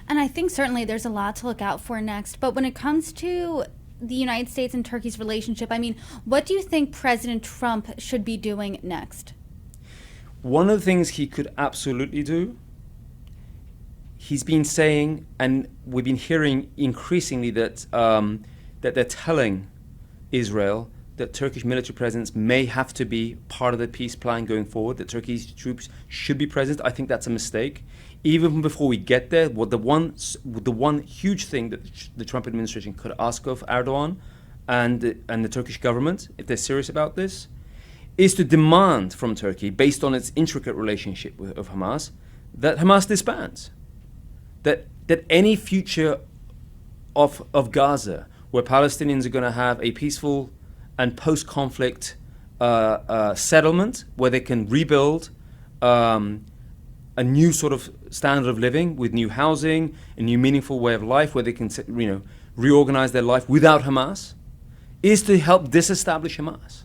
And I think certainly there's a lot to look out for next. But when it comes to the United States and Turkey's relationship, I mean, what do you think President Trump should be doing next? One of the things he could absolutely do, he's been saying, and we've been hearing increasingly that that they're telling Israel that Turkish military presence may have to be part of the peace plan going forward, that Turkey's troops should be present. I think that's a mistake. Even before we get there, the one huge thing that the Trump administration could ask of Erdogan and the Turkish government, if they're serious about this, is to demand from Turkey, based on its intricate relationship of Hamas, that Hamas disbands. That any future of Gaza, where Palestinians are going to have a peaceful and post-conflict settlement, where they can rebuild a new sort of standard of living with new housing, a new meaningful way of life, where they can reorganize their life without Hamas, is to help disestablish Hamas.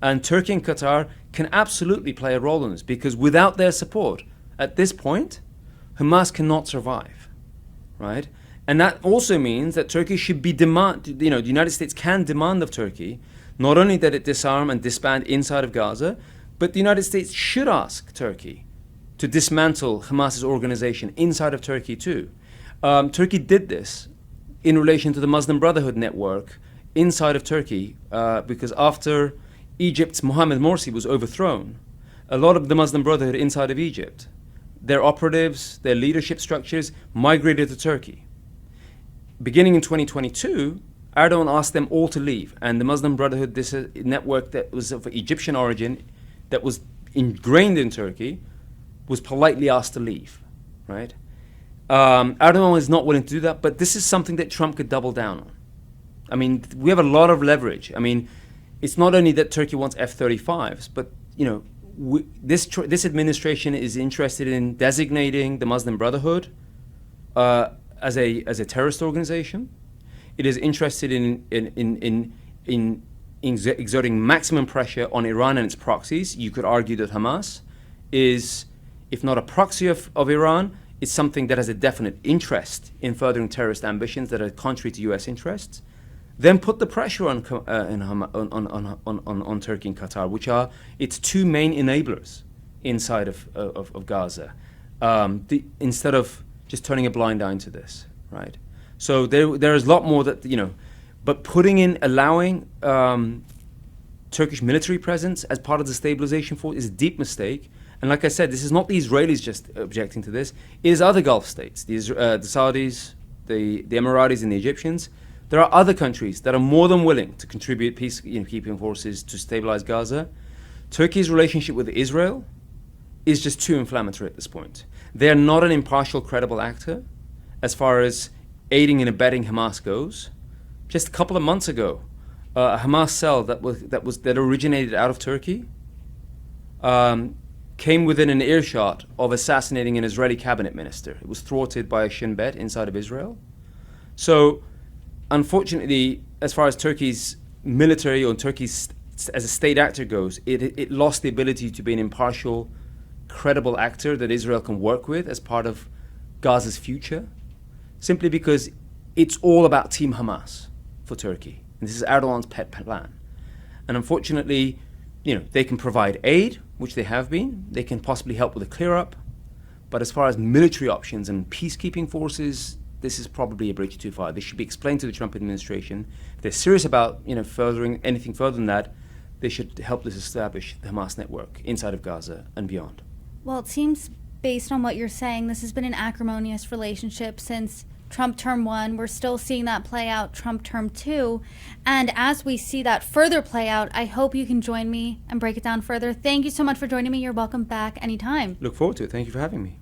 And Turkey and Qatar can absolutely play a role in this, because without their support, at this point, Hamas cannot survive, right? And that also means that Turkey should be the United States can demand of Turkey not only that it disarm and disband inside of Gaza, but the United States should ask Turkey to dismantle Hamas's organization inside of Turkey too. Turkey did this in relation to the Muslim Brotherhood network inside of Turkey, because after Egypt's Mohammed Morsi was overthrown, a lot of the Muslim Brotherhood inside of Egypt, their operatives, their leadership structures migrated to Turkey. Beginning in 2022, Erdogan asked them all to leave, and the Muslim Brotherhood, this network that was of Egyptian origin, that was ingrained in Turkey, was politely asked to leave, right? Erdogan is not willing to do that, but this is something that Trump could double down on. I mean, we have a lot of leverage. I mean, it's not only that Turkey wants F-35s, but this administration is interested in designating the Muslim Brotherhood as a terrorist organization. It is interested in exerting maximum pressure on Iran and its proxies. You could argue that Hamas is, if not a proxy of Iran, it's something that has a definite interest in furthering terrorist ambitions that are contrary to U.S. interests. Then put the pressure on Turkey and Qatar, which are its two main enablers inside of Gaza, instead of just turning a blind eye to this, right? So there is a lot more that, but allowing Turkish military presence as part of the stabilization force is a deep mistake. And like I said, this is not the Israelis just objecting to this. It is other Gulf states, the Saudis, the Emiratis and the Egyptians. There are other countries that are more than willing to contribute peacekeeping forces to stabilize Gaza. Turkey's relationship with Israel is just too inflammatory at this point. They are not an impartial, credible actor as far as aiding and abetting Hamas goes. Just a couple of months ago, a Hamas cell that originated out of Turkey came within an earshot of assassinating an Israeli cabinet minister. It was thwarted by a Shin Bet inside of Israel. So, unfortunately, as far as Turkey's military or Turkey as a state actor goes, it lost the ability to be an impartial, credible actor that Israel can work with as part of Gaza's future, simply because it's all about Team Hamas for Turkey. And this is Erdogan's pet plan. And unfortunately, they can provide aid, which they have been. They can possibly help with a clear-up. But as far as military options and peacekeeping forces, this is probably a bridge too far. This should be explained to the Trump administration. If they're serious about furthering anything further than that, they should help us establish the Hamas network inside of Gaza and beyond. Well, it seems, based on what you're saying, this has been an acrimonious relationship since Trump term 1. We're still seeing that play out Trump term 2. And as we see that further play out, I hope you can join me and break it down further. Thank you so much for joining me. You're welcome back anytime. Look forward to it. Thank you for having me.